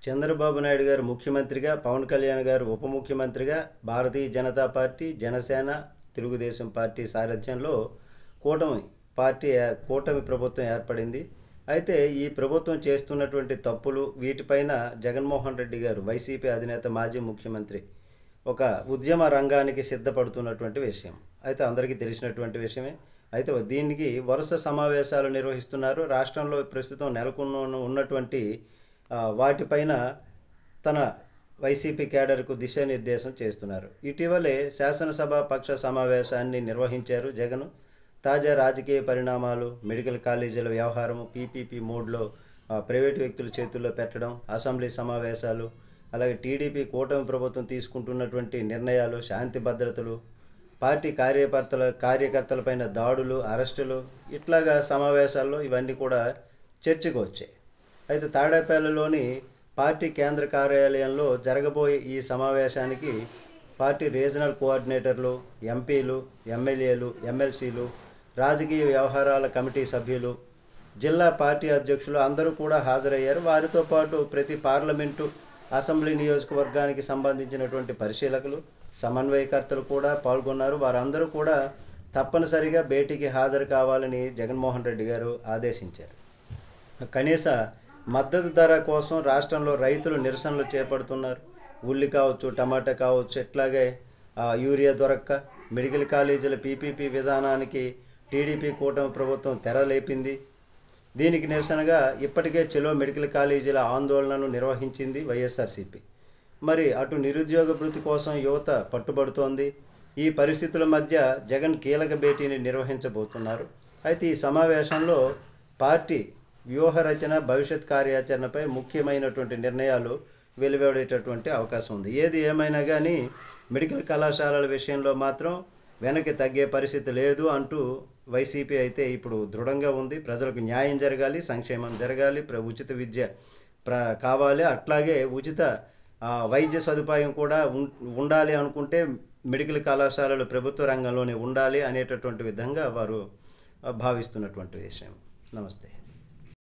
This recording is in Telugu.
చంద్రబాబు నాయుడు గారు ముఖ్యమంత్రిగా, పవన్ కళ్యాణ్ గారు ఉప ముఖ్యమంత్రిగా, భారతీయ జనతా పార్టీ, జనసేన, తెలుగుదేశం పార్టీ సారథ్యంలో కూటమి కూటమి ప్రభుత్వం ఏర్పడింది. అయితే ఈ ప్రభుత్వం చేస్తున్నటువంటి తప్పులు వీటిపైన జగన్మోహన్ రెడ్డి గారు వైసీపీ అధినేత, మాజీ ముఖ్యమంత్రి ఒక ఉద్యమ రంగానికి సిద్ధపడుతున్నటువంటి విషయం అయితే అందరికీ తెలిసినటువంటి విషయమే. అయితే దీనికి వరుస సమావేశాలు నిర్వహిస్తున్నారు. రాష్ట్రంలో ప్రస్తుతం ఉన్నటువంటి వాటిపైన తన వైసీపీ కేడర్కు దిశానిర్దేశం చేస్తున్నారు. ఇటీవలే శాసనసభ పక్ష సమావేశాన్ని నిర్వహించారు జగన్. తాజా రాజకీయ పరిణామాలు, మెడికల్ కాలేజీల వ్యవహారం, పీపీపీ మోడ్లో ప్రైవేటు వ్యక్తుల చేతుల్లో పెట్టడం, అసెంబ్లీ సమావేశాలు, అలాగే టీడీపీ కూటమి ప్రభుత్వం తీసుకుంటున్నటువంటి నిర్ణయాలు, శాంతి భద్రతలు, పార్టీ కార్యకర్తలపైన దాడులు, అరెస్టులు, ఇట్లాగా సమావేశాల్లో ఇవన్నీ కూడా చర్చకు వచ్చాయి. అయితే తాడేపల్లిలోని పార్టీ కేంద్ర కార్యాలయంలో జరగబోయే ఈ సమావేశానికి పార్టీ రీజనల్ కోఆర్డినేటర్లు, ఎంపీలు, ఎమ్మెల్యేలు, ఎమ్మెల్సీలు, రాజకీయ వ్యవహారాల కమిటీ సభ్యులు, జిల్లా పార్టీ అధ్యక్షులు అందరూ కూడా హాజరయ్యారు. వారితో పాటు ప్రతి పార్లమెంటు, అసెంబ్లీ నియోజకవర్గానికి సంబంధించినటువంటి పరిశీలకులు, సమన్వయకర్తలు కూడా పాల్గొన్నారు. వారందరూ కూడా తప్పనిసరిగా భేటీకి హాజరు కావాలని జగన్మోహన్ రెడ్డి గారు ఆదేశించారు. కనీస మద్దతు ధర కోసం రాష్ట్రంలో రైతులు నిరసనలు చేపడుతున్నారు. ఉల్లి కావచ్చు, టమాటా కావచ్చు, ఇట్లాగే యూరియా దొరక్క మెడికల్ కాలేజీల పీపీపీ విధానానికి టీడీపీ కూటమి ప్రభుత్వం తెరలేపింది. దీనికి నిరసనగా ఇప్పటికే చెలో మెడికల్ కాలేజీల ఆందోళనను నిర్వహించింది వైఎస్ఆర్సీపీ. మరి అటు నిరుద్యోగ భృతి కోసం యువత పట్టుబడుతోంది. ఈ పరిస్థితుల మధ్య జగన్ కీలక భేటీని నిర్వహించబోతున్నారు. అయితే ఈ సమావేశంలో పార్టీ వ్యూహ రచన, భవిష్యత్ కార్యాచరణపై ముఖ్యమైనటువంటి నిర్ణయాలు వెలువడేటటువంటి అవకాశం ఉంది. ఏది ఏమైనా కానీ మెడికల్ కళాశాలల విషయంలో మాత్రం వెనక్కి తగ్గే పరిస్థితి లేదు అంటూ వైసీపీ అయితే ఇప్పుడు దృఢంగా ఉంది. ప్రజలకు న్యాయం జరగాలి, సంక్షేమం జరగాలి, ఉచిత విద్య కావాలి, అట్లాగే ఉచిత వైద్య సదుపాయం కూడా ఉండాలి అనుకుంటే మెడికల్ కళాశాలలు ప్రభుత్వ రంగంలోనే ఉండాలి అనేటటువంటి విధంగా వారు భావిస్తున్నటువంటి విషయం. నమస్తే.